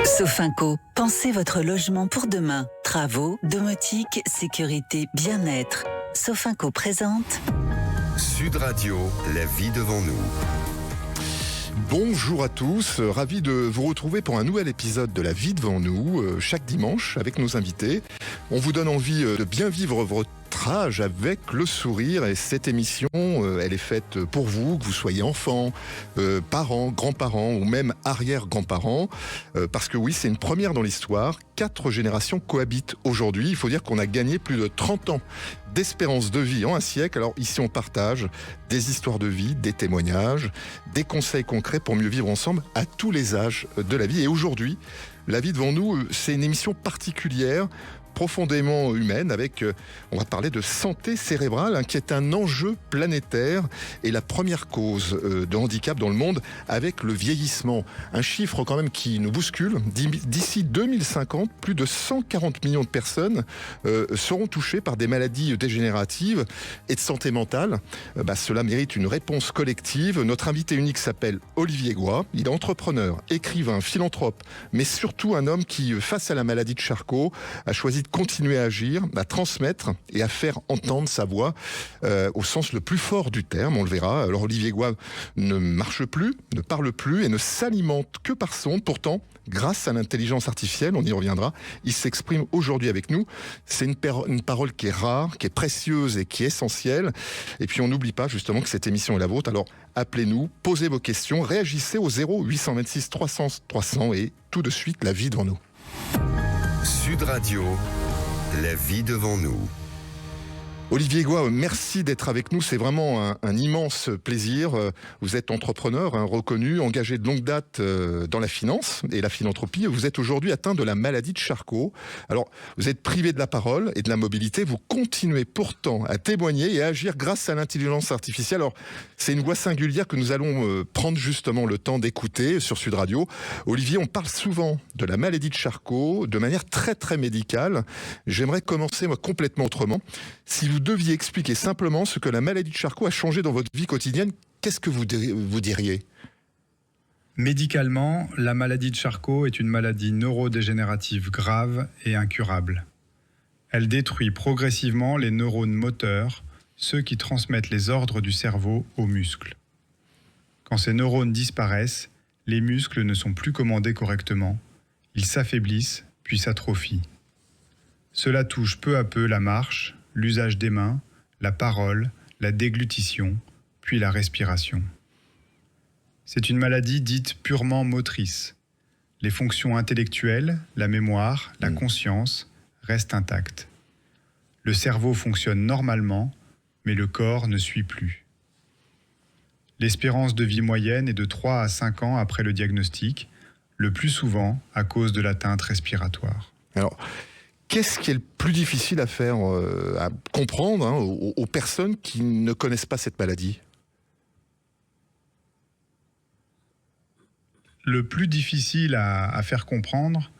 Sofinco, pensez votre logement pour demain. Travaux, domotique, sécurité, bien-être. Sofinco présente Sud Radio, la vie devant nous. Bonjour à tous, ravi de vous retrouver pour un nouvel épisode de La vie devant nous, chaque dimanche avec nos invités. On vous donne envie de bien vivre votre âge avec le sourire, et cette émission, elle est faite pour vous, que vous soyez enfant, parents, grands-parents ou même arrière-grands-parents, parce que oui, c'est une première dans l'histoire. 4 générations cohabitent aujourd'hui. Il faut dire qu'on a gagné plus de 30 ans d'espérance de vie en un siècle. Alors ici, on partage des histoires de vie, des témoignages, des conseils concrets pour mieux vivre ensemble à tous les âges de la vie. Et aujourd'hui, La vie devant nous, c'est une émission particulière, profondément humaine, avec, on va parler de santé cérébrale, qui est un enjeu planétaire et la première cause de handicap dans le monde, avec le vieillissement. Un chiffre quand même qui nous bouscule. D'ici 2050, plus de 140 millions de personnes seront touchées par des maladies dégénératives et de santé mentale. Cela mérite une réponse collective. Notre invité unique s'appelle Olivier Goy. Il est entrepreneur, écrivain, philanthrope, mais surtout un homme qui, face à la maladie de Charcot, a choisi de continuer à agir, à transmettre et à faire entendre sa voix au sens le plus fort du terme, on le verra. Alors Olivier Goy ne marche plus, ne parle plus et ne s'alimente que par son. Pourtant, grâce à l'intelligence artificielle, on y reviendra, il s'exprime aujourd'hui avec nous. C'est une parole qui est rare, qui est précieuse et qui est essentielle. Et puis on n'oublie pas justement que cette émission est la vôtre. Alors appelez-nous, posez vos questions, réagissez au 0826 300 300 et tout de suite, la vie devant nous. Sud Radio, la vie devant nous. Olivier Goy, merci d'être avec nous. C'est vraiment un immense plaisir. Vous êtes entrepreneur, reconnu, engagé de longue date dans la finance et la philanthropie. Vous êtes aujourd'hui atteint de la maladie de Charcot. Alors, vous êtes privé de la parole et de la mobilité. Vous continuez pourtant à témoigner et à agir grâce à l'intelligence artificielle. Alors, c'est une voix singulière que nous allons prendre justement le temps d'écouter sur Sud Radio. Olivier, on parle souvent de la maladie de Charcot de manière très très médicale. J'aimerais commencer moi complètement autrement. Si vous deviez expliquer simplement ce que la maladie de Charcot a changé dans votre vie quotidienne, qu'est-ce que vous diriez ? Médicalement, la maladie de Charcot est une maladie neurodégénérative grave et incurable. Elle détruit progressivement les neurones moteurs, ceux qui transmettent les ordres du cerveau aux muscles. Quand ces neurones disparaissent, les muscles ne sont plus commandés correctement, ils s'affaiblissent puis s'atrophient. Cela touche peu à peu la marche, l'usage des mains, la parole, la déglutition, puis la respiration. C'est une maladie dite purement motrice. Les fonctions intellectuelles, la mémoire, la conscience restent intactes. Le cerveau fonctionne normalement, mais le corps ne suit plus. L'espérance de vie moyenne est de 3 à 5 ans après le diagnostic, le plus souvent à cause de l'atteinte respiratoire. Alors, qu'est-ce qui est le plus difficile à faire, à comprendre aux personnes qui ne connaissent pas cette maladie ? Le plus difficile à faire comprendre,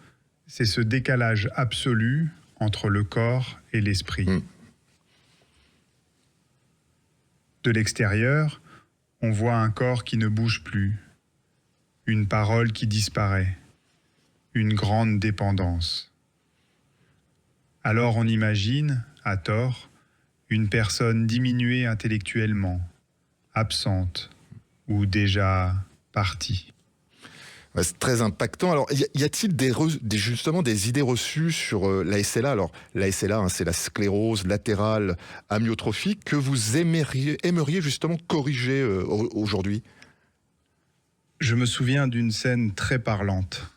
c'est ce décalage absolu entre le corps et l'esprit. De l'extérieur, on voit un corps qui ne bouge plus, une parole qui disparaît, une grande dépendance. Alors on imagine, à tort, une personne diminuée intellectuellement, absente ou déjà partie. Ouais, c'est très impactant. Alors, y a-t-il justement des idées reçues sur la SLA ? Alors, la SLA, c'est la sclérose latérale amyotrophique, que vous aimeriez justement corriger aujourd'hui ? Je me souviens d'une scène très parlante.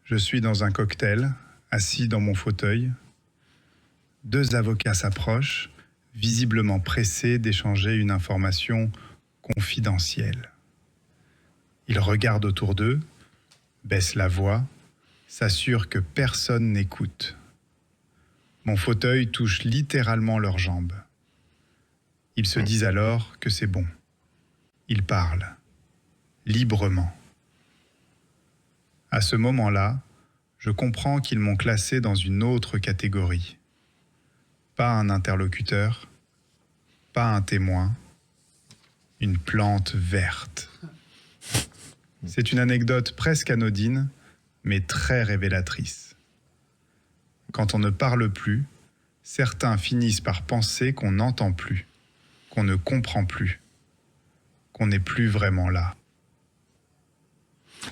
Je suis dans un cocktail, assis dans mon fauteuil. 2 avocats s'approchent, visiblement pressés d'échanger une information confidentielle. Ils regardent autour d'eux, baissent la voix, s'assurent que personne n'écoute. Mon fauteuil touche littéralement leurs jambes. Ils se disent alors que c'est bon. Ils parlent, librement. À ce moment-là, je comprends qu'ils m'ont classé dans une autre catégorie. Pas un interlocuteur, pas un témoin, une plante verte. C'est une anecdote presque anodine, mais très révélatrice. Quand on ne parle plus, certains finissent par penser qu'on n'entend plus, qu'on ne comprend plus, qu'on n'est plus vraiment là.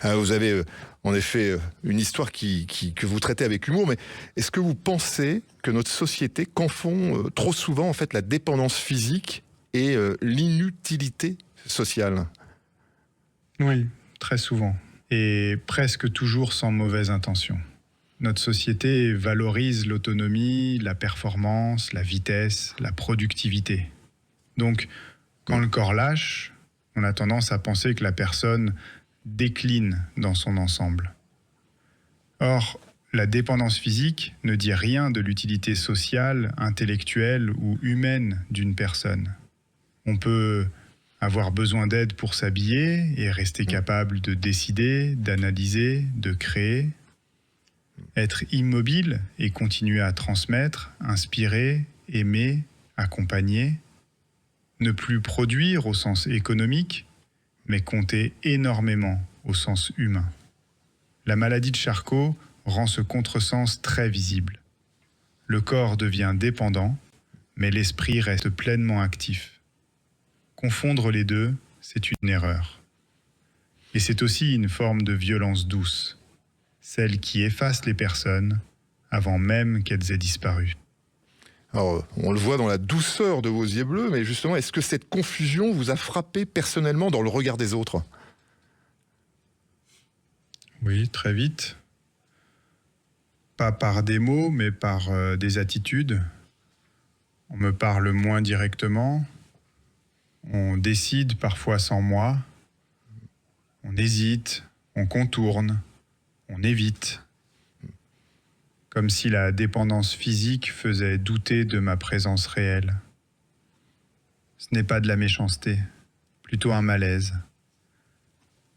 Ah, vous avez en effet une histoire que vous traitez avec humour, mais est-ce que vous pensez que notre société confond trop souvent en fait la dépendance physique et l'inutilité sociale? Oui, très souvent. Et presque toujours sans mauvaise intention. Notre société valorise l'autonomie, la performance, la vitesse, la productivité. Donc, quand le corps lâche, on a tendance à penser que la personne décline dans son ensemble. Or, la dépendance physique ne dit rien de l'utilité sociale, intellectuelle ou humaine d'une personne. On peut avoir besoin d'aide pour s'habiller et rester capable de décider, d'analyser, de créer. Être immobile et continuer à transmettre, inspirer, aimer, accompagner. Ne plus produire au sens économique, mais compter énormément au sens humain. La maladie de Charcot rend ce contresens très visible. Le corps devient dépendant, mais l'esprit reste pleinement actif. Confondre les deux, c'est une erreur. Et c'est aussi une forme de violence douce, celle qui efface les personnes avant même qu'elles aient disparu. Alors, on le voit dans la douceur de vos yeux bleus, mais justement, est-ce que cette confusion vous a frappé personnellement dans le regard des autres? Oui, très vite. Pas par des mots, mais par des attitudes. On me parle moins directement. On décide parfois sans moi. On hésite, on contourne, on évite. Comme si la dépendance physique faisait douter de ma présence réelle. Ce n'est pas de la méchanceté, plutôt un malaise.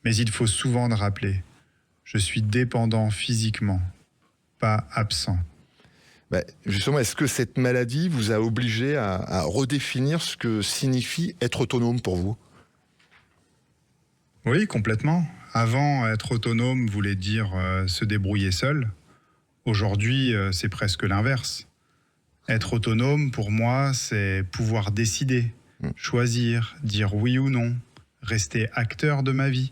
Mais il faut souvent le rappeler, je suis dépendant physiquement, pas absent. Justement, est-ce que cette maladie vous a obligé à redéfinir ce que signifie être autonome pour vous? Oui, complètement. Avant, être autonome voulait dire se débrouiller seul. Aujourd'hui, c'est presque l'inverse. Être autonome, pour moi, c'est pouvoir décider, choisir, dire oui ou non, rester acteur de ma vie,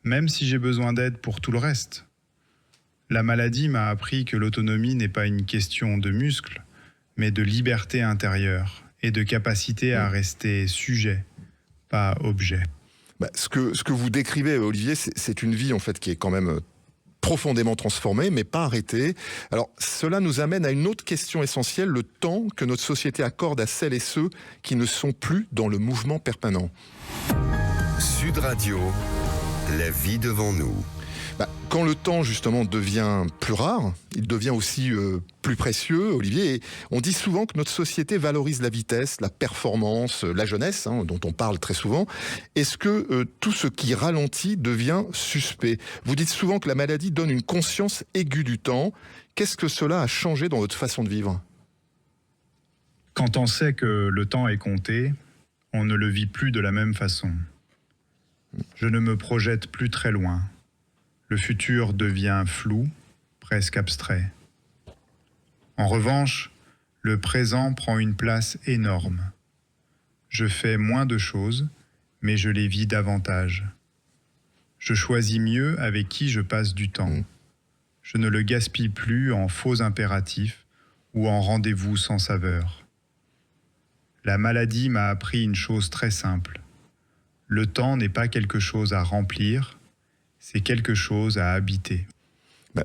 même si j'ai besoin d'aide pour tout le reste. La maladie m'a appris que l'autonomie n'est pas une question de muscles, mais de liberté intérieure et de capacité à rester sujet, pas objet. Ce que vous décrivez, Olivier, c'est une vie en fait qui est quand même profondément transformée, mais pas arrêtée. Alors, cela nous amène à une autre question essentielle, le temps que notre société accorde à celles et ceux qui ne sont plus dans le mouvement permanent. Sud Radio, la vie devant nous. Quand le temps, justement, devient plus rare, il devient aussi plus précieux, Olivier. Et on dit souvent que notre société valorise la vitesse, la performance, la jeunesse, dont on parle très souvent. Est-ce que tout ce qui ralentit devient suspect? Vous dites souvent que la maladie donne une conscience aiguë du temps. Qu'est-ce que cela a changé dans votre façon de vivre? Quand on sait que le temps est compté, on ne le vit plus de la même façon. Je ne me projette plus très loin. Le futur devient flou, presque abstrait. En revanche, le présent prend une place énorme. Je fais moins de choses, mais je les vis davantage. Je choisis mieux avec qui je passe du temps. Je ne le gaspille plus en faux impératifs ou en rendez-vous sans saveur. La maladie m'a appris une chose très simple. Le temps n'est pas quelque chose à remplir, c'est quelque chose à habiter.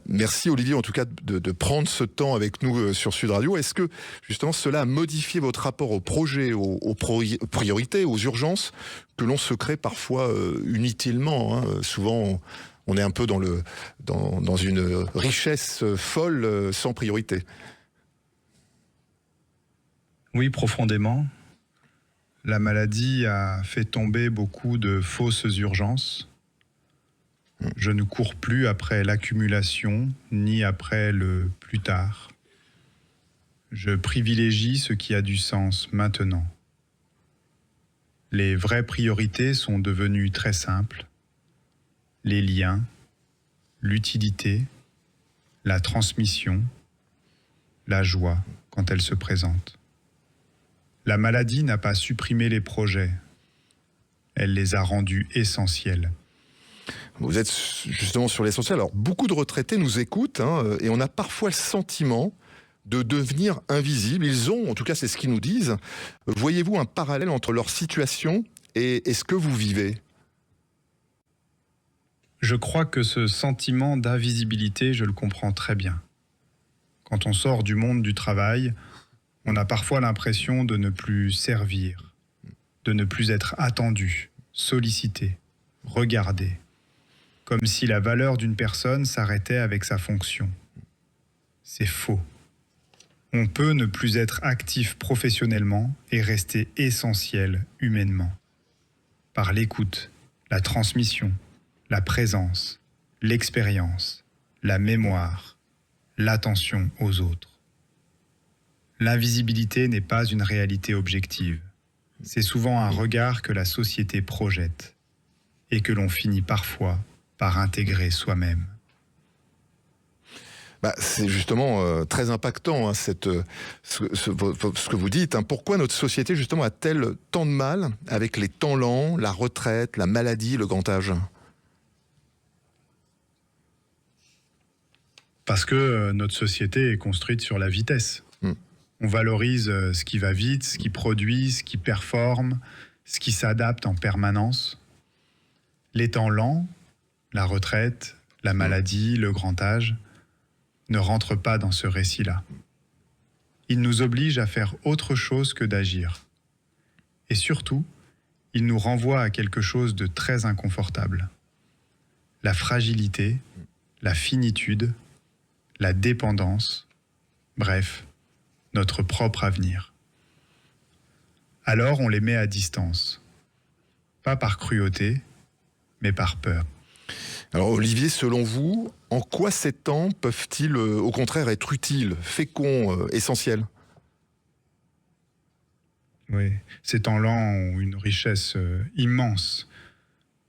Merci Olivier en tout cas de prendre ce temps avec nous sur Sud Radio. Est-ce que justement cela a modifié votre rapport aux projets, aux priorités, aux urgences que l'on se crée parfois inutilement, Souvent on est un peu dans une richesse folle sans priorité. Oui, profondément. La maladie a fait tomber beaucoup de fausses urgences. Je ne cours plus après l'accumulation, ni après le plus tard. Je privilégie ce qui a du sens maintenant. Les vraies priorités sont devenues très simples. Les liens, l'utilité, la transmission, la joie quand elle se présente. La maladie n'a pas supprimé les projets, elle les a rendus essentiels. Vous êtes justement sur l'essentiel. Alors, beaucoup de retraités nous écoutent et on a parfois le sentiment de devenir invisibles. Ils ont, en tout cas c'est ce qu'ils nous disent. Voyez-vous un parallèle entre leur situation et ce que vous vivez ? Je crois que ce sentiment d'invisibilité, je le comprends très bien. Quand on sort du monde du travail, on a parfois l'impression de ne plus servir, de ne plus être attendu, sollicité, regardé, comme si la valeur d'une personne s'arrêtait avec sa fonction. C'est faux. On peut ne plus être actif professionnellement et rester essentiel humainement. Par l'écoute, la transmission, la présence, l'expérience, la mémoire, l'attention aux autres. L'invisibilité n'est pas une réalité objective. C'est souvent un regard que la société projette et que l'on finit parfois par intégrer soi-même. C'est justement très impactant ce que vous dites. Pourquoi notre société justement a-t-elle tant de mal avec les temps lents, la retraite, la maladie, le grand âge ? Parce que notre société est construite sur la vitesse. On valorise ce qui va vite, ce qui produit, ce qui performe, ce qui s'adapte en permanence. Les temps lents, la retraite, la maladie, le grand âge, ne rentrent pas dans ce récit-là. Ils nous obligent à faire autre chose que d'agir. Et surtout, ils nous renvoient à quelque chose de très inconfortable. La fragilité, la finitude, la dépendance, bref, notre propre avenir. Alors on les met à distance, pas par cruauté, mais par peur. Alors Olivier, selon vous, en quoi ces temps peuvent-ils au contraire être utiles, féconds, essentiels ? Oui, ces temps lents ont une richesse immense.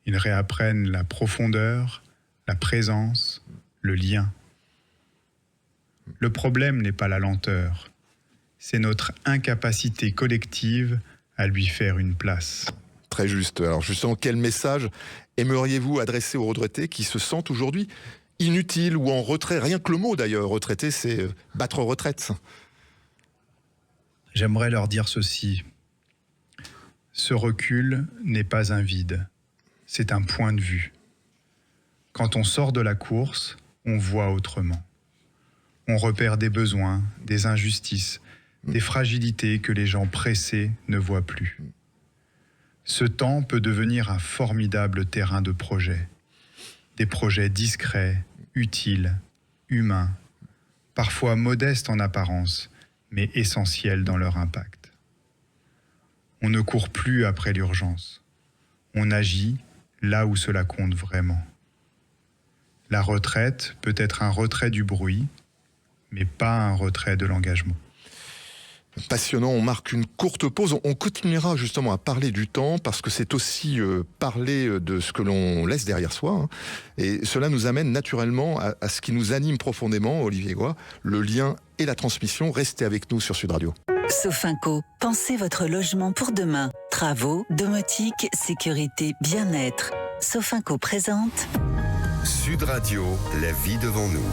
Ils réapprennent la profondeur, la présence, le lien. Le problème n'est pas la lenteur, c'est notre incapacité collective à lui faire une place. Très juste. Alors justement, quel message aimeriez-vous adresser aux retraités qui se sentent aujourd'hui inutiles ou en retrait ? Rien que le mot d'ailleurs, retraité, c'est battre retraite. J'aimerais leur dire ceci. Ce recul n'est pas un vide, c'est un point de vue. Quand on sort de la course, on voit autrement. On repère des besoins, des injustices, des fragilités que les gens pressés ne voient plus. Ce temps peut devenir un formidable terrain de projet. Des projets discrets, utiles, humains, parfois modestes en apparence, mais essentiels dans leur impact. On ne court plus après l'urgence. On agit là où cela compte vraiment. La retraite peut être un retrait du bruit, mais pas un retrait de l'engagement. Passionnant, on marque une courte pause. On continuera justement à parler du temps parce que c'est aussi parler de ce que l'on laisse derrière soi. Et cela nous amène naturellement à ce qui nous anime profondément, Olivier Goy, le lien et la transmission. Restez avec nous sur Sud Radio. Sofinco, pensez votre logement pour demain. Travaux, domotique, sécurité, bien-être. Sofinco présente Sud Radio, la vie devant nous.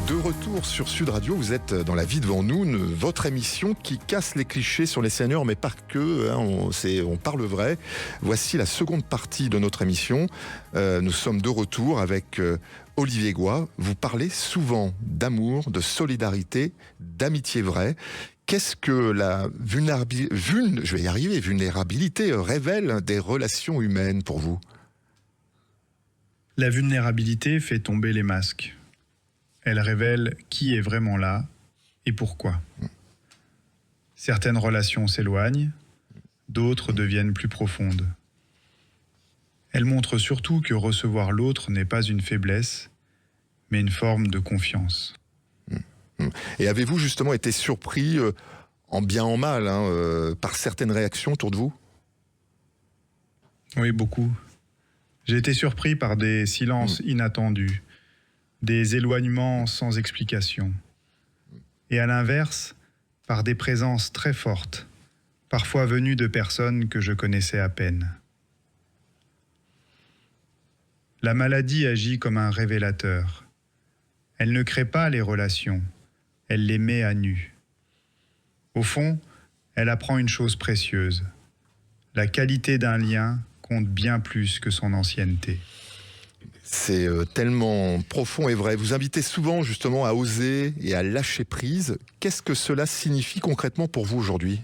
De retour sur Sud Radio, vous êtes dans La vie devant nous, votre émission qui casse les clichés sur les seniors, mais pas que, on parle vrai. Voici la seconde partie de notre émission. Nous sommes de retour avec Olivier Goy. Vous parlez souvent d'amour, de solidarité, d'amitié vraie. Qu'est-ce que la vulnérabilité révèle des relations humaines pour vous ? La vulnérabilité fait tomber les masques. Elle révèle qui est vraiment là et pourquoi. Certaines relations s'éloignent, d'autres deviennent plus profondes. Elle montre surtout que recevoir l'autre n'est pas une faiblesse, mais une forme de confiance. Et avez-vous justement été surpris, en bien en mal, par certaines réactions autour de vous ? Oui, beaucoup. J'ai été surpris par des silences inattendus, des éloignements sans explication. Et à l'inverse, par des présences très fortes, parfois venues de personnes que je connaissais à peine. La maladie agit comme un révélateur. Elle ne crée pas les relations, elle les met à nu. Au fond, elle apprend une chose précieuse. La qualité d'un lien compte bien plus que son ancienneté. C'est tellement profond et vrai. Vous invitez souvent justement à oser et à lâcher prise. Qu'est-ce que cela signifie concrètement pour vous aujourd'hui ?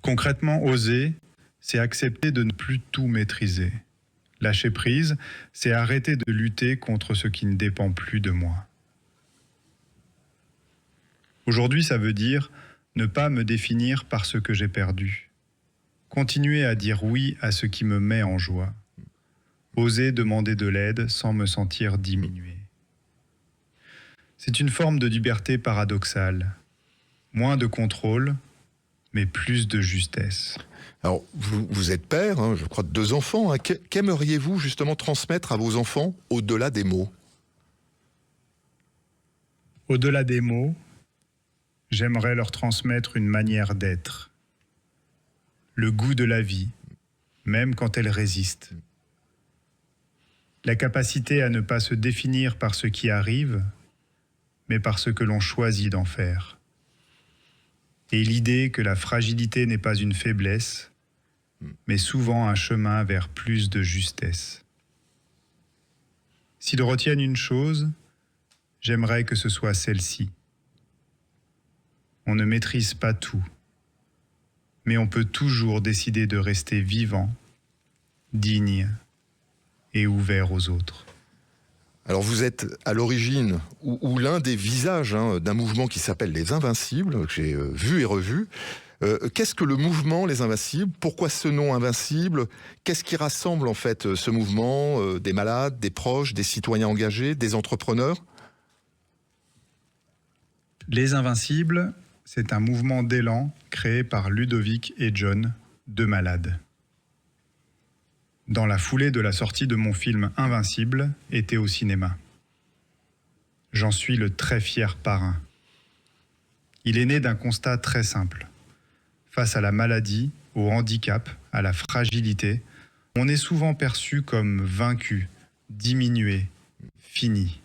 Concrètement, oser, c'est accepter de ne plus tout maîtriser. Lâcher prise, c'est arrêter de lutter contre ce qui ne dépend plus de moi. Aujourd'hui, ça veut dire ne pas me définir par ce que j'ai perdu. Continuer à dire oui à ce qui me met en joie. Oser demander de l'aide sans me sentir diminué. C'est une forme de liberté paradoxale. Moins de contrôle, mais plus de justesse. Alors, vous êtes père, hein, je crois, de 2 enfants. Hein. Qu'aimeriez-vous justement transmettre à vos enfants au-delà des mots ? Au-delà des mots, j'aimerais leur transmettre une manière d'être. Le goût de la vie, même quand elle résiste. La capacité à ne pas se définir par ce qui arrive, mais par ce que l'on choisit d'en faire. Et l'idée que la fragilité n'est pas une faiblesse, mais souvent un chemin vers plus de justesse. S'ils retiennent une chose, j'aimerais que ce soit celle-ci. On ne maîtrise pas tout, mais on peut toujours décider de rester vivant, digne et ouvert aux autres. Alors vous êtes à l'origine ou l'un des visages d'un mouvement qui s'appelle les Invincibles, que j'ai vu et revu. Qu'est-ce que le mouvement Les Invincibles ? Pourquoi ce nom Invincible ? Qu'est-ce qui rassemble en fait ce mouvement ? Des malades, des proches, des citoyens engagés, des entrepreneurs ? Les Invincibles, c'est un mouvement d'élan créé par Ludovic et John, 2 malades. Dans la foulée de la sortie de mon film Invincible, été au cinéma. J'en suis le très fier parrain. Il est né d'un constat très simple. Face à la maladie, au handicap, à la fragilité, on est souvent perçu comme vaincu, diminué, fini.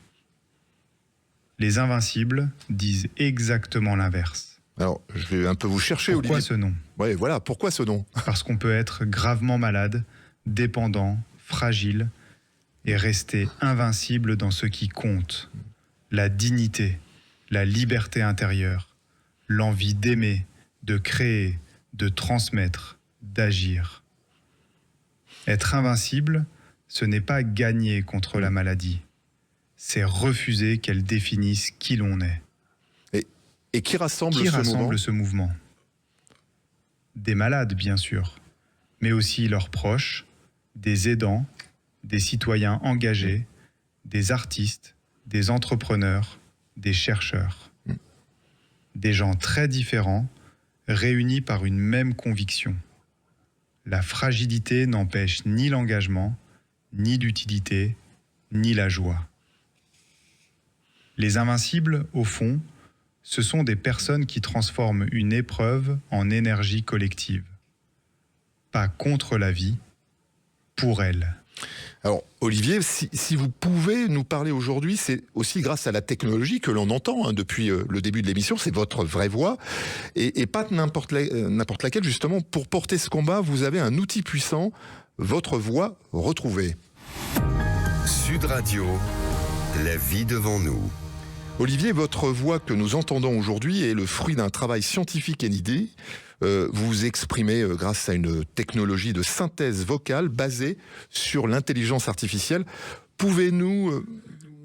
Les Invincibles disent exactement l'inverse. Alors, je vais un peu vous chercher, Pourquoi Olivier. ce nom ? Ouais, voilà, pourquoi ce nom ? Parce qu'on peut être gravement malade, dépendant, fragile, et rester invincible dans ce qui compte. La dignité, la liberté intérieure, l'envie d'aimer, de créer, de transmettre, d'agir. Être invincible, ce n'est pas gagner contre la maladie. C'est refuser qu'elle définisse qui l'on est. Et qui rassemble ce mouvement ? Des malades, bien sûr, mais aussi leurs proches, des aidants, des citoyens engagés, des artistes, des entrepreneurs, des chercheurs. Des gens très différents, réunis par une même conviction. La fragilité n'empêche ni l'engagement, ni l'utilité, ni la joie. Les Invincibles, au fond, ce sont des personnes qui transforment une épreuve en énergie collective. Pas contre la vie, pour elle. Alors, Olivier, si vous pouvez nous parler aujourd'hui, c'est aussi grâce à la technologie que l'on entend depuis le début de l'émission, c'est votre vraie voix, et pas n'importe laquelle, justement. Pour porter ce combat, vous avez un outil puissant, votre voix retrouvée. Sud Radio, la vie devant nous. Olivier, votre voix que nous entendons aujourd'hui est le fruit d'un travail scientifique et d'idées. Vous vous exprimez grâce à une technologie de synthèse vocale basée sur l'intelligence artificielle. Pouvez-vous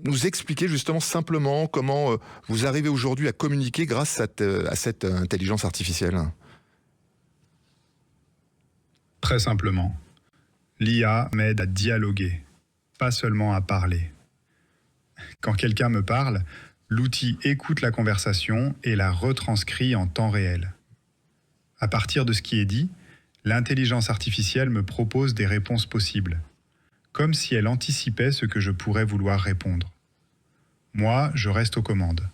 nous expliquer justement simplement comment vous arrivez aujourd'hui à communiquer grâce à cette intelligence artificielle ? Très simplement, l'IA m'aide à dialoguer, pas seulement à parler. Quand quelqu'un me parle, l'outil écoute la conversation et la retranscrit en temps réel. À partir de ce qui est dit, l'intelligence artificielle me propose des réponses possibles, comme si elle anticipait ce que je pourrais vouloir répondre. Moi, je reste aux commandes.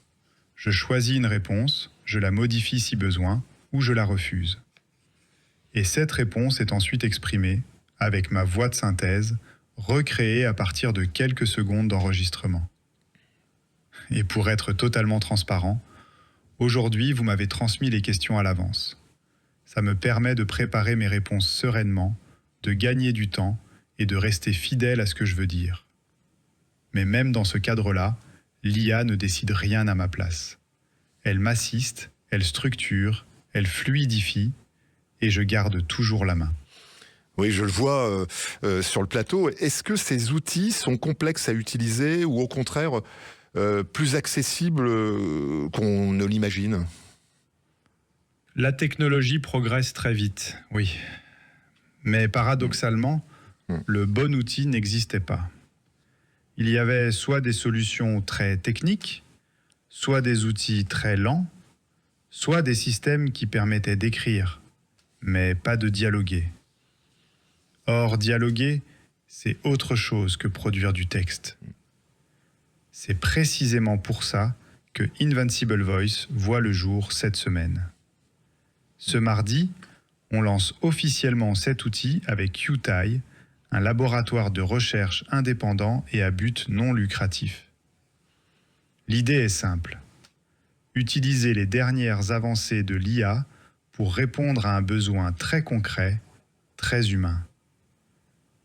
Je choisis une réponse, je la modifie si besoin, ou je la refuse. Et cette réponse est ensuite exprimée, avec ma voix de synthèse, recréée à partir de quelques secondes d'enregistrement. Et pour être totalement transparent, aujourd'hui, vous m'avez transmis les questions à l'avance. Ça me permet de préparer mes réponses sereinement, de gagner du temps et de rester fidèle à ce que je veux dire. Mais même dans ce cadre-là, l'IA ne décide rien à ma place. Elle m'assiste, elle structure, elle fluidifie, et je garde toujours la main. Oui, je le vois sur le plateau. Est-ce que ces outils sont complexes à utiliser ou au contraire plus accessibles qu'on ne l'imagine ? La technologie progresse très vite, oui. Mais paradoxalement, le bon outil n'existait pas. Il y avait soit des solutions très techniques, soit des outils très lents, soit des systèmes qui permettaient d'écrire, mais pas de dialoguer. Or, dialoguer, c'est autre chose que produire du texte. C'est précisément pour ça que Invincible Voice voit le jour cette semaine. Ce mardi, on lance officiellement cet outil avec QTI, un laboratoire de recherche indépendant et à but non lucratif. L'idée est simple. Utiliser les dernières avancées de l'IA pour répondre à un besoin très concret, très humain.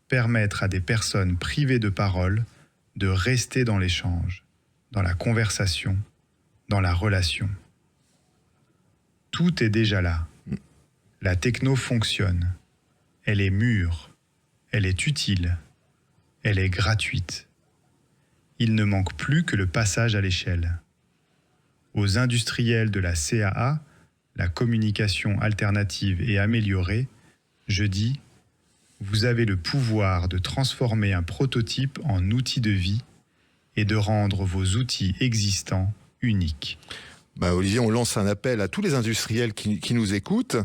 Permettre à des personnes privées de parole de rester dans l'échange, dans la conversation, dans la relation. Tout est déjà là. La techno fonctionne. Elle est mûre. Elle est utile. Elle est gratuite. Il ne manque plus que le passage à l'échelle. Aux industriels de la CAA, la communication alternative et améliorée, je dis: vous avez le pouvoir de transformer un prototype en outil de vie et de rendre vos outils existants uniques. Olivier, on lance un appel à tous les industriels qui nous écoutent.